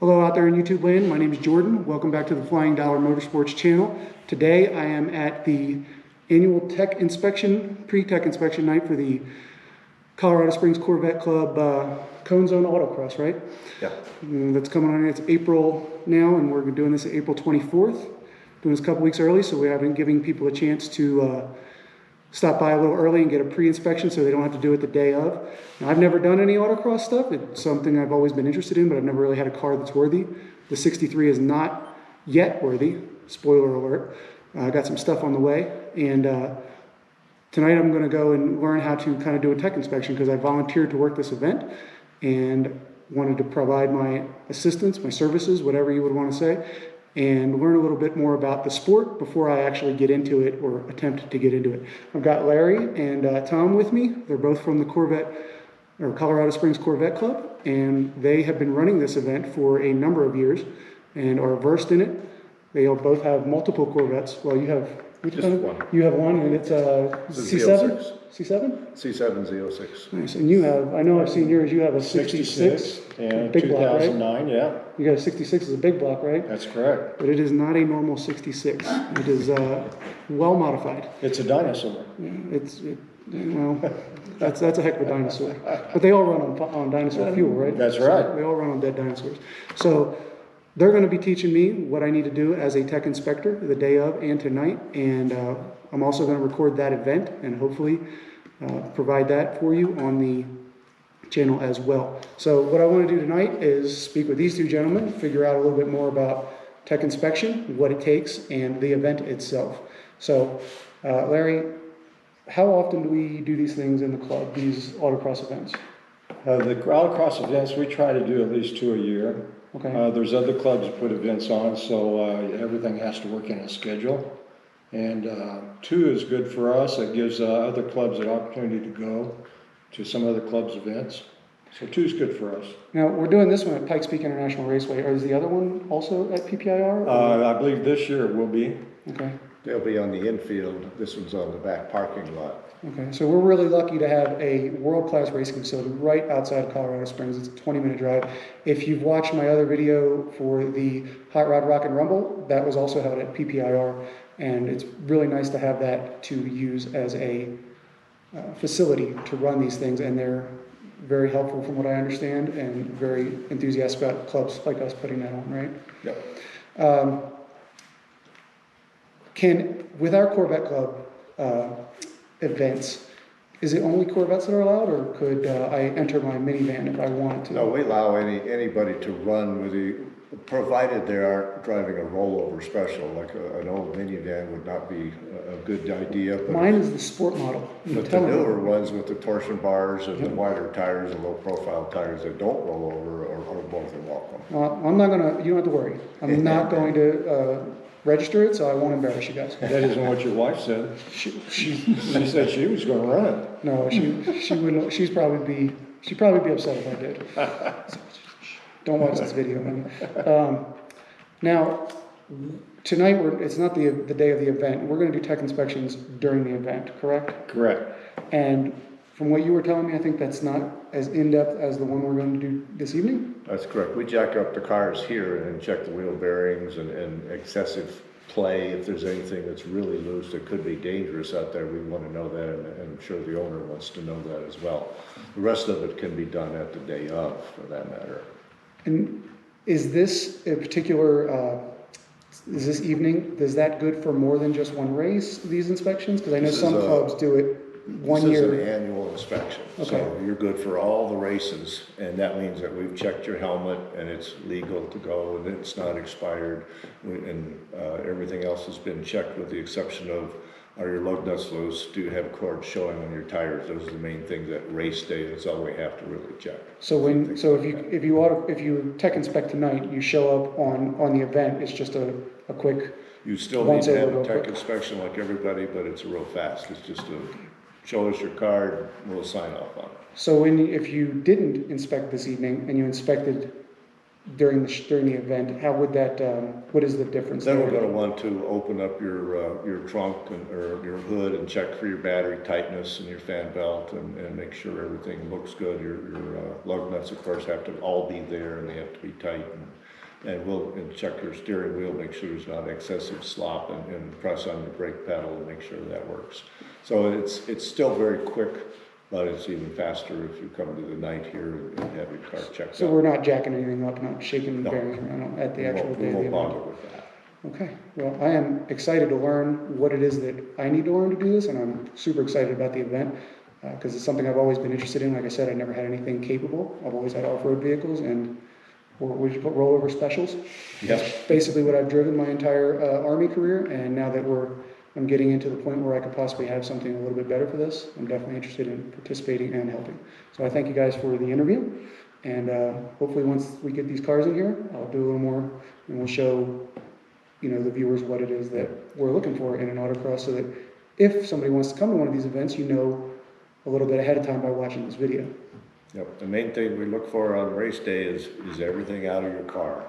Hello out there in YouTube land, my name is Jordan. Welcome back to the Flying Dollar Motorsports channel. Today I am at the annual tech inspection, pre-tech inspection night for the Colorado Springs Corvette Club Cone Zone Autocross, right? Yeah. That's coming on, it's April now, and we're doing this April 24th. Doing this a couple weeks early, so we have been giving people a chance to stop by a little early and get a pre-inspection so they don't have to do it the day of. Now, I've never done any autocross stuff. It's something I've always been interested in, but I've never really had a car that's worthy. The 63 is not yet worthy, spoiler alert. I got some stuff on the way, and tonight I'm going to go and learn how to kind of do a tech inspection because I volunteered to work this event and wanted to provide my assistance, my services, whatever you would want to say, and learn a little bit more about the sport before I actually get into it or attempt to get into it. I've got Larry and Tom with me. They're both from the Colorado Springs Corvette Club, and they have been running this event for a number of years and are versed in it. They both have multiple Corvettes. Well, you have which Just one? one. You have one, and it's a C7? C7? C7 Z06. Nice. And you have, I know I've seen yours, you have a 66. And big block, right? 2009, yeah, You got a 66 is a big block, right? that's correct. But it is not a normal 66. It is well modified. It's a dinosaur. Well, that's a heck of a dinosaur. But they all run on dinosaur fuel, right? That's right. So they all run on dead dinosaurs. So they're going to be teaching me what I need to do as a tech inspector the day of and tonight. And I'm also going to record that event and hopefully provide that for you on the channel as well. So what I want to do tonight is speak with these two gentlemen, figure out a little bit more about tech inspection, what it takes, and the event itself. So Larry, how often do we do these things in the club, these autocross events? The autocross events, we try to do at least 2 a year. Okay. There's other clubs that put events on, so everything has to work in a schedule. And 2 is good for us. It gives other clubs an opportunity to go to some other clubs' events. So 2 is good for us. Now, we're doing this one at Pikes Peak International Raceway. Or is the other one also at PPIR? I believe this year it will be. Okay. They'll be on the infield. This one's on the back parking lot. Okay, so we're really lucky to have a world-class racing facility right outside of Colorado Springs. It's a 20-minute drive. If you've watched my other video for the Hot Rod Rock and Rumble, that was also held at PPIR, and it's really nice to have that to use as a facility to run these things, and they're very helpful from what I understand and very enthusiastic about clubs like us putting that on, right? Yep. With our Corvette Club events, is it only Corvettes that are allowed, or could I enter my minivan if I wanted to? No, we allow anybody to run with provided they aren't driving a rollover special, like an old minivan would not be a good idea. But mine is the sport model. But the newer ones with the torsion bars and the wider tires and low profile tires that don't roll over are more than welcome. Well, I'm not gonna, you don't have to worry. I'm not going to register it, so I won't embarrass you guys. That isn't what your wife said. She said she was going to run it. No, she wouldn't. She'd probably be upset if I did. So, don't watch this video, honey. Now, tonight it's not the day of the event. We're going to do tech inspections during the event, correct? Correct. And from what you were telling me, I think that's not as in-depth as the one we're going to do this evening? That's correct. We jack up the cars here and check the wheel bearings and excessive play. If there's anything that's really loose that could be dangerous out there, we want to know that, and I'm sure the owner wants to know that as well. The rest of it can be done at the day of, for that matter. And is this a particular, is this evening, is that good for more than just one race, these inspections? Because I know some clubs do it one year. This is an annual inspection, okay. So you're good for all the races, and that means that we've checked your helmet and it's legal to go and it's not expired, and everything else has been checked with the exception of are your lug nuts loose, do you have cords showing on your tires? Those are the main things at race day. That's all we have to really check. So if you tech inspect tonight, you show up on the event, it's just a quick. You still need to have a tech inspection like everybody, but it's real fast. It's just show us your card, we'll sign off on it. So if you didn't inspect this evening and you inspected during the event, how would that, what is the difference? Then there? we're gonna want to open up your trunk or your hood and check for your battery tightness and your fan belt and make sure everything looks good. Your lug nuts, of course, have to all be there and they have to be tight. And we'll check your steering wheel, make sure there's not excessive slop and press on the brake pedal to make sure that works. So it's still very quick, but it's even faster if you come to the night here and have your car checked So out. we're not jacking anything up, not shaking the No. bearings around at the actual We day of the won't event? bother with that. Okay, well, I am excited to learn what it is that I need to learn to do this, and I'm super excited about the event, because it's something I've always been interested in. Like I said, I never had anything capable. I've always had off-road vehicles and what you call rollover specials. Yep. That's basically what I've driven my entire Army career, and now that I'm getting into the point where I could possibly have something a little bit better for this, I'm definitely interested in participating and helping. So I thank you guys for the interview, and hopefully once we get these cars in here, I'll do a little more, and we'll show the viewers what it is that we're looking for in an autocross, so that if somebody wants to come to one of these events, a little bit ahead of time by watching this video. Yep, the main thing we look for on race day is everything out of your car.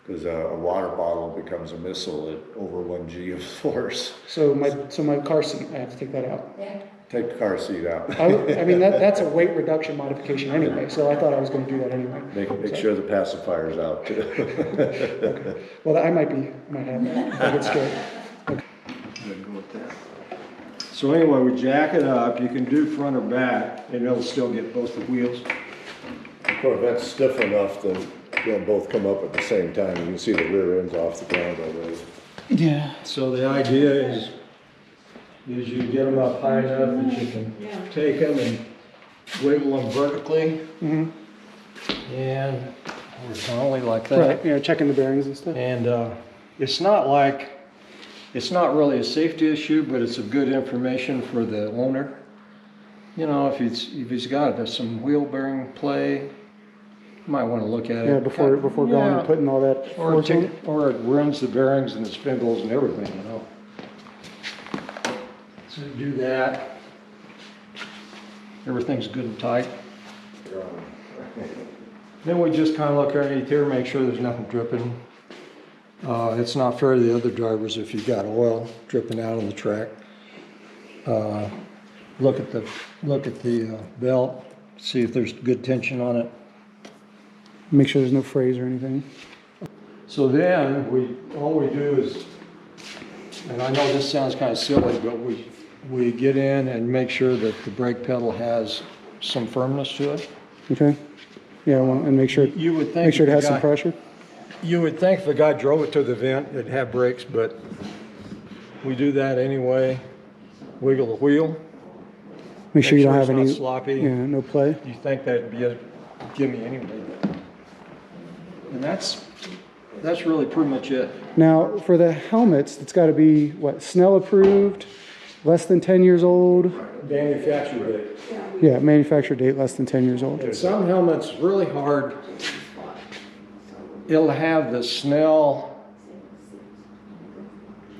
Because a water bottle becomes a missile at over 1 G of force. So my car seat, I have to take that out. Yeah. Take the car seat out. I mean, that's a weight reduction modification anyway, so I thought I was going to do that anyway. Make sure the pacifier's out too. Okay. Well, I might have that if I get scared. So anyway, we jack it up, you can do front or back, and it'll still get both the wheels. The Corvette's stiff enough that they'll both come up at the same time. You can see the rear end's off the ground already. Yeah. So the idea is you get them up high enough that you can take them and wiggle them vertically. Mm-hmm. And horizontally like that. Right, yeah, checking the bearings and stuff. And it's not really a safety issue, but it's a good information for the owner. If he's got some wheel bearing play, you might want to look at it. Yeah, before going and putting all that force on it. Or it ruins the bearings and the spindles and everything, So do that. Everything's good and tight. Then we just kind of look underneath here, make sure there's nothing dripping. It's not fair to the other drivers if you've got oil dripping out on the track. Look at the belt, see if there's good tension on it. Make sure there's no frays or anything. So then all we do is, and I know this sounds kind of silly, but we get in and make sure that the brake pedal has some firmness to it. Okay. Yeah, and make sure You would think make sure it if has the some guy- pressure. You would think if the guy drove it to the vent, it'd have brakes, but we do that anyway. Wiggle the wheel. Make sure you don't have it's not any sloppy. Yeah, no play. You think that'd be a gimme anyway. And that's really pretty much it. Now, for the helmets, it's got to be Snell approved, less than 10 years old. Manufacturer date. Yeah, manufacturer date less than 10 years old. And some helmets really hard. It'll have the Snell,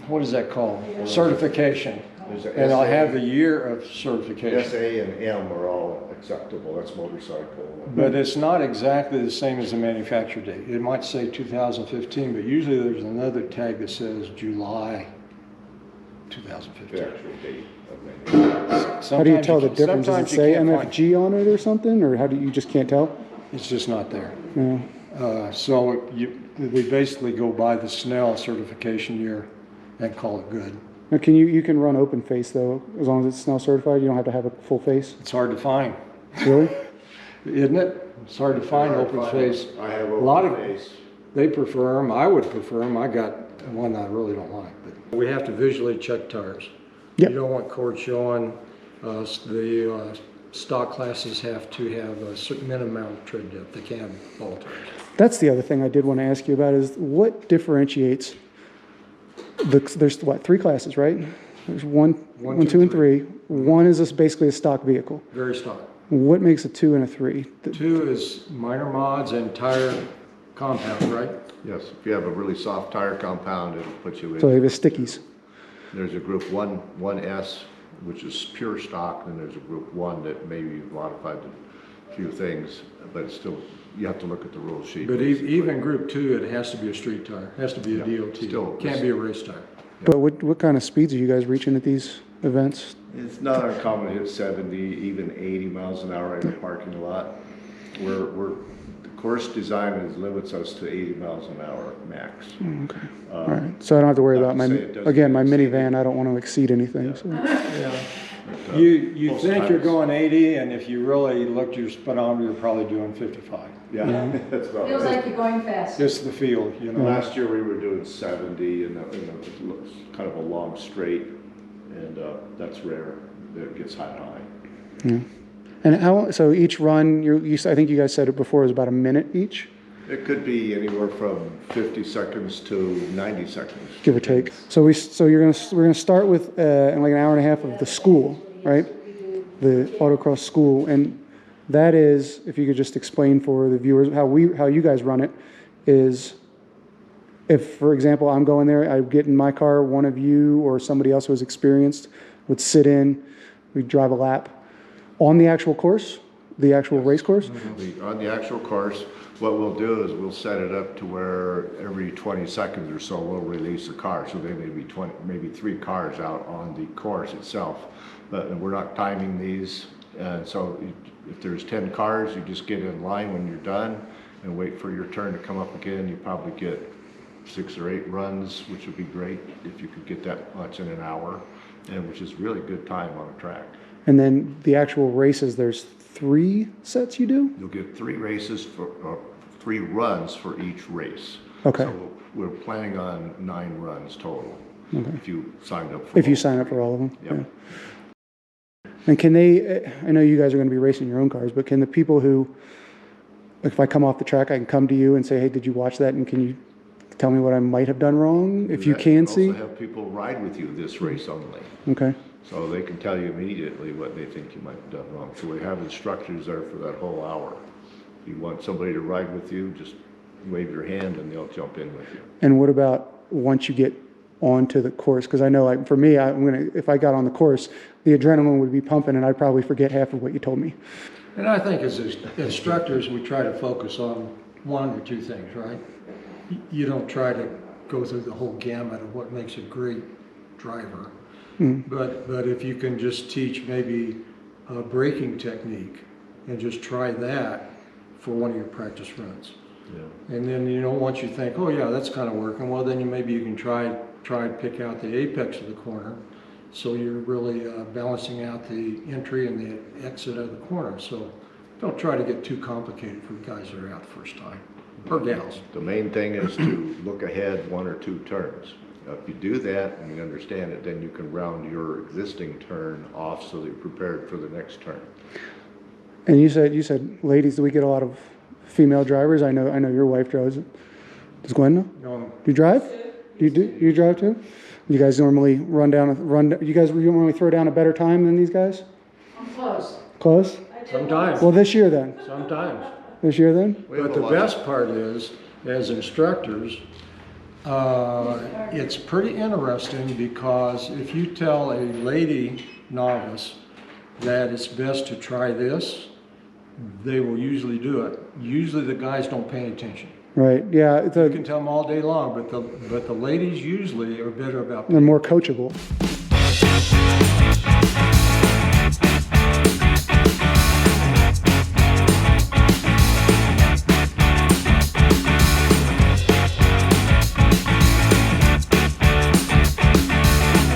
what is that called? Certification. There's a And I'll SA. have the year of certification. SA and M are all acceptable. That's motorcycle. But it's not exactly the same as the manufacturer date. It might say 2015, but usually there's another tag that says July 2015. The actual date of manufacture. How do you tell the difference? Does it Sometimes you say can't find- MFG on it or something, or how do you just can't tell? It's just not there. No. So we basically go by the Snell certification year and call it good. Now, you can run open face though, as long as it's Snell certified. You don't have to have a full face. It's hard to find, Really? isn't it? It's hard to find open face. I have A lot open of face. They prefer them. I would prefer them. I got one I really don't like. But we have to visually check tires. Yep. You don't want cord showing. The stock classes have to have a certain minimum amount of tread depth. They can't have ball tires. That's the other thing I did want to ask you about is what differentiates there's 3 classes, right? There's one, 2, and 3. One is basically a stock vehicle. Very stock. What makes a 2 and a 3? 2 is minor mods and tire compound, right? Yes, if you have a really soft tire compound, it'll put you in. So they have the stickies. There's a group 1S, which is pure stock, and there's a group 1 that may be modified few things, but it's still, you have to look at the rule sheet. But basically. even Group 2, it has to be a street tire, has to be a Yeah, DOT, still- can't be a race tire. But what kind of speeds are you guys reaching at these events? It's not uncommon to hit 70, even 80 miles an hour in a parking lot. The course design limits us to 80 miles an hour max. Okay, all right. So I don't have to worry not about to my, say it doesn't again, my exceed minivan, I don't want to exceed anything, so. You Most think you're times. going 80, and if you really looked at your speedometer, you're probably doing 55. Yeah, that's about Feels right. like you're going fast. Just the feel, you know. Last year we were doing 70 and it looks kind of a long straight, and that's rare that it gets high. Yeah. And how, so each run, I think you guys said it before, is about a minute each, It could be anywhere from 50 seconds to 90 seconds. give or take. So we're gonna start with, in like an hour and a half of the school, right? The autocross school, and that is, if you could just explain for the viewers, how you guys run it, is if, for example, I'm going there, I get in my car, one of you or somebody else who is experienced would sit in, we drive a lap on the actual course, the actual race course. On the actual course, what we'll do is we'll set it up to where every 20 seconds or so we'll release a car. So there may be 3 cars out on the course itself, but we're not timing these. And so if there's 10 cars, you just get in line when you're done and wait for your turn to come up again. You probably get 6 or 8 runs, which would be great if you could get that much in an hour, and which is really good time on a track. And then the actual races, there's 3 sets you do? You'll get 3 races for 3 runs for each race. Okay. So we're planning on 9 runs total. Okay. If you signed up for If you all sign up 3. for all of them? Yep. Yeah. And can they, I know you guys are going to be racing your own cars, but can the people who, if I come off the track, I can come to you and say, hey, did you watch that? And can you tell me what I might have done wrong? If you can see? also have people ride with you this race only. Okay. So they can tell you immediately what they think you might have done wrong. So we have instructors there for that whole hour. If you want somebody to ride with you, just wave your hand and they'll jump in with you. And what about once you get onto the course? Because I know, like, for me, if I got on the course, the adrenaline would be pumping and I'd probably forget half of what you told me. And I think as instructors, we try to focus on 1 or 2 things, right? You don't try to go through the whole gamut of what makes a great driver. But if you can just teach maybe a braking technique and just try that for one of your practice runs. Yeah. And then, once you think, oh yeah, that's kind of working, well then maybe you can try to pick out the apex of the corner. So you're really balancing out the entry and the exit of the corner. So don't try to get too complicated for guys that are out the first time, or gals. The main thing is to look ahead 1 or 2 turns. If you do that and you understand it, then you can round your existing turn off so that you're prepared for the next turn. And you said, ladies, do we get a lot of female drivers? I know your wife drives it. Does Gwen know? No. Do you drive? You drive too? You guys normally you guys normally throw down a better time than these guys? I'm close. Close? Sometimes. Well, this year then. Sometimes. This year then? But the best part is, as instructors, it's pretty interesting because if you tell a lady novice that it's best to try this, they will usually do it. Usually the guys don't pay attention. Right, yeah. You can tell them all day long, but the ladies usually are better about They're more coachable.